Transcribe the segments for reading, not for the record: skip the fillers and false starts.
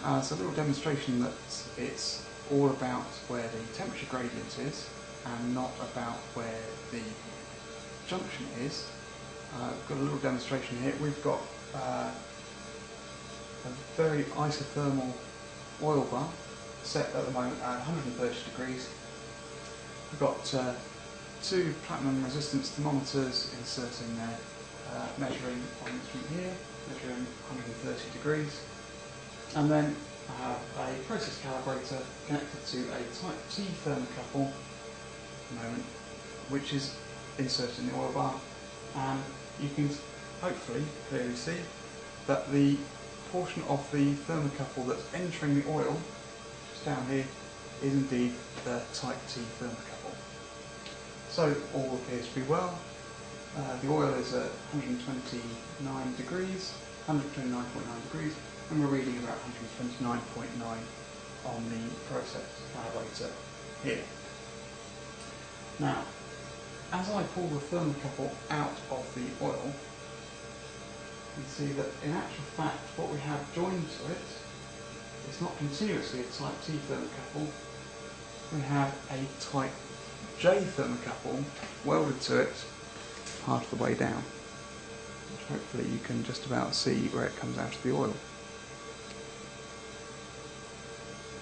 as a little demonstration that it's all about where the temperature gradient is and not about where the junction is. I've got a little demonstration here. We've got a very isothermal oil bar set at the moment at 130 degrees. We've got two platinum resistance thermometers inserting there, measuring on the instrument here, measuring 130 degrees. And then I have a process calibrator connected to a type T thermocouple at the moment, which is inserted in the oil bar, and you can hopefully clearly see that the portion of the thermocouple that's entering the oil, just down here, is indeed the type T thermocouple. So all appears to be well. The oil is at 129 degrees, 129.9 degrees, and we're reading about 129.9 on the process calibrator here. Now, as I pull the thermocouple out of the oil, you can see that in actual fact what we have joined to it is not continuously a type T thermocouple, we have a type J thermocouple welded to it half the way down, which hopefully you can just about see where it comes out of the oil,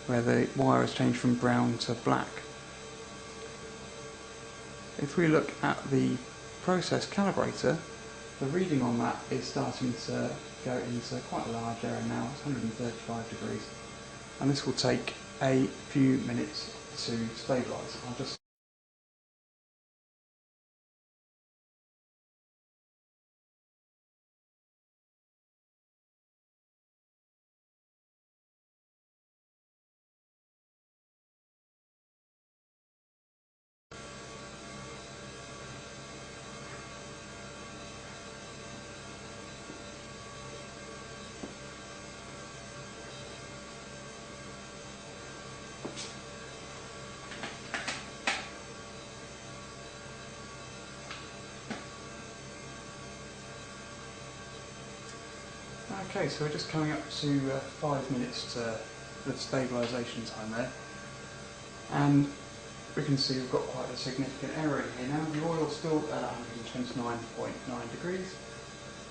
where the wire has changed from brown to black. If we look at the process calibrator, the reading on that is starting to go into quite a large area now. It's 135 degrees, and this will take a few minutes to stabilise. I'll just Okay, so we're just coming up to 5 minutes to the stabilisation time there, and we can see we've got quite a significant error in here now. The oil's still at 129.9 degrees,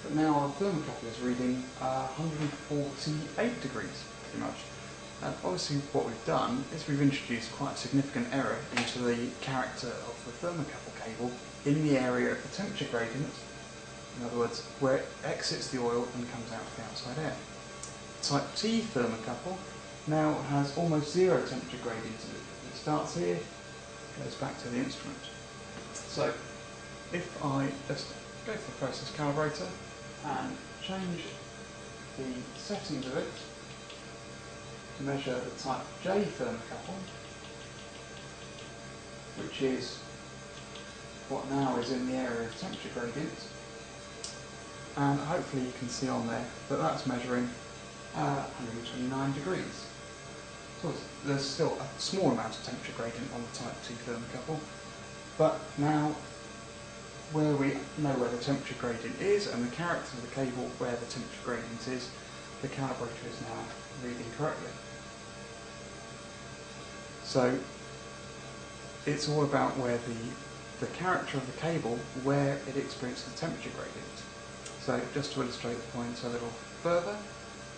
but now our thermocouple is reading 148 degrees, pretty much. And obviously what we've done is we've introduced quite a significant error into the character of the thermocouple cable in the area of the temperature gradient. In other words, where it exits the oil and comes out to the outside air. Type T thermocouple now has almost zero temperature gradient in it. It starts here, goes back to the instrument. So if I just go to the process calibrator and change the settings of it to measure the type J thermocouple, which is what now is in the area of temperature gradient, and hopefully you can see on there that that's measuring 129 degrees. So there's still a small amount of temperature gradient on the type T thermocouple, but now where we know where the temperature gradient is and the character of the cable where the temperature gradient is, the calibrator is now reading correctly. So it's all about where the character of the cable, where it experiences the temperature gradient. So just to illustrate the point a little further,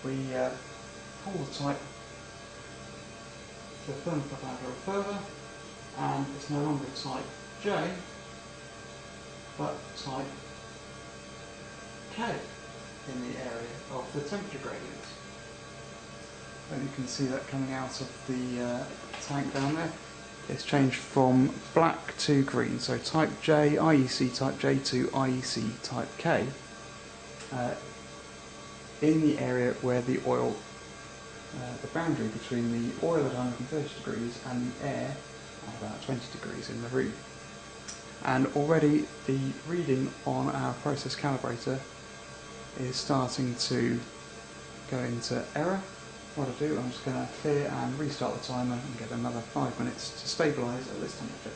we pull the thermocouple out a little further, and it's no longer type J, but type K in the area of the temperature gradient. And you can see that coming out of the tank down there. It's changed from black to green, so type J IEC type J to IEC type K. In the area where the oil, the boundary between the oil at 130 degrees and the air at about 20 degrees in the room. And already the reading on our process calibrator is starting to go into error. What I do, I'm just going to clear and restart the timer and get another 5 minutes to stabilise at this temperature.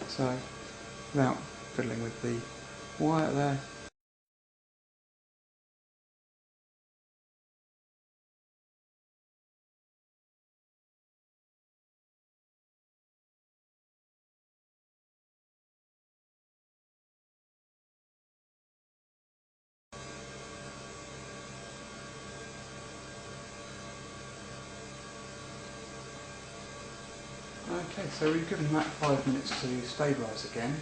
So, without fiddling with the wire there. Okay, so we've given that 5 minutes to stabilise again,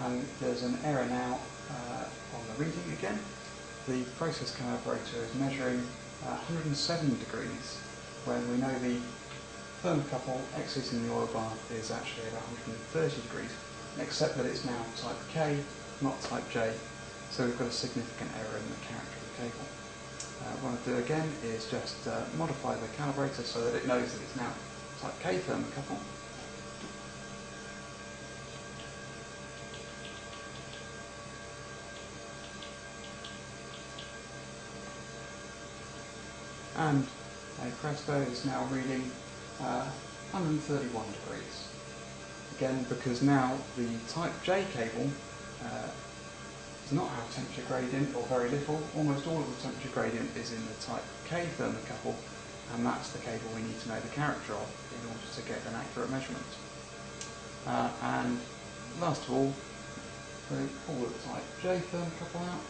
and there's an error now on the reading again. The process calibrator is measuring 107 degrees when we know the thermocouple exiting the oil bath is actually at 130 degrees, except that it's now type K, not type J, so we've got a significant error in the character of the cable. What I want to do again is just modify the calibrator so that it knows that it's now type K thermocouple. And presto is now reading 131 degrees. Again, because now the type J cable does not have temperature gradient, or very little. Almost all of the temperature gradient is in the type K thermocouple, and that's the cable we need to know the character of in order to get an accurate measurement. And last of all, we pull the type J thermocouple out,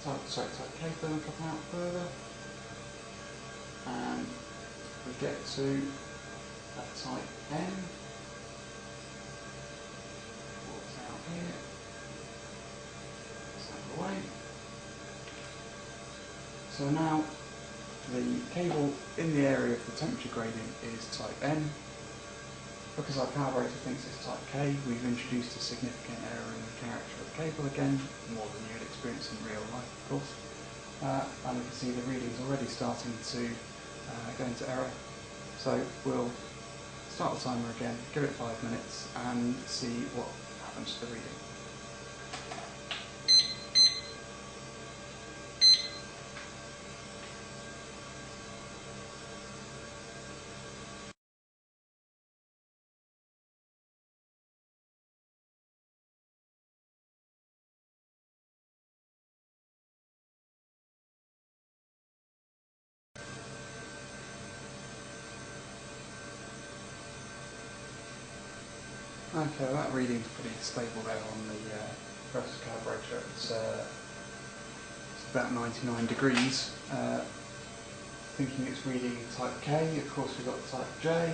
type K thermocouple out further, and we get to a type N. Pull it out here, it's out of the way. So now the cable in the area of the temperature gradient is type N. Because our calibrator thinks it's type K, we've introduced a significant error in the character of the cable again, more than you'd experience in real life, of course. And you can see the reading's already starting to go into error. So we'll start the timer again, give it 5 minutes, and see what happens to the reading. Okay, well, that reading's pretty stable there on the process calibrator. It's about 99 degrees. Thinking it's reading type K, of course we've got type J,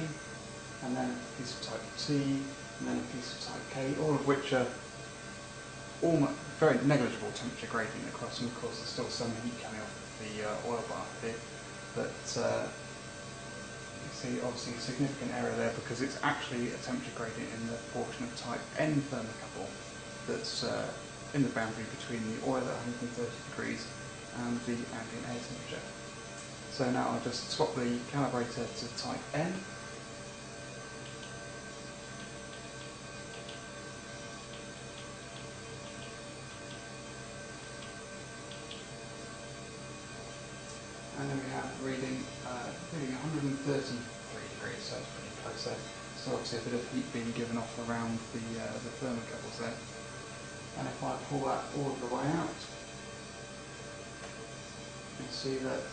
and then a piece of type T, and then a piece of type K, all of which are almost very negligible temperature gradient across, and of course there's still some heat coming off the oil bath here, but you see obviously a significant error there because it's actually a temperature gradient in the portion of type N thermocouple that's in the boundary between the oil at 130 degrees and the ambient air temperature. So now I'll just swap the calibrator to type N. And then we have reading 133 degrees, so it's pretty close there. So obviously a bit of heat being given off around the thermocouples there. And if I pull that all the way out, you can see that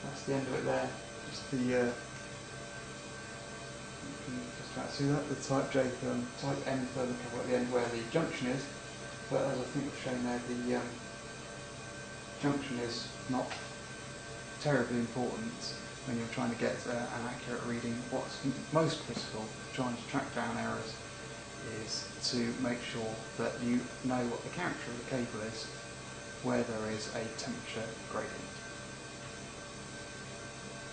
that's the end of it there. Just the you can just about see that, the type N thermocouple at the end where the junction is. But as I think we've shown there, the junction is not terribly important when you're trying to get an accurate reading. What's most critical, trying to track down errors, is to make sure that you know what the character of the cable is, where there is a temperature gradient.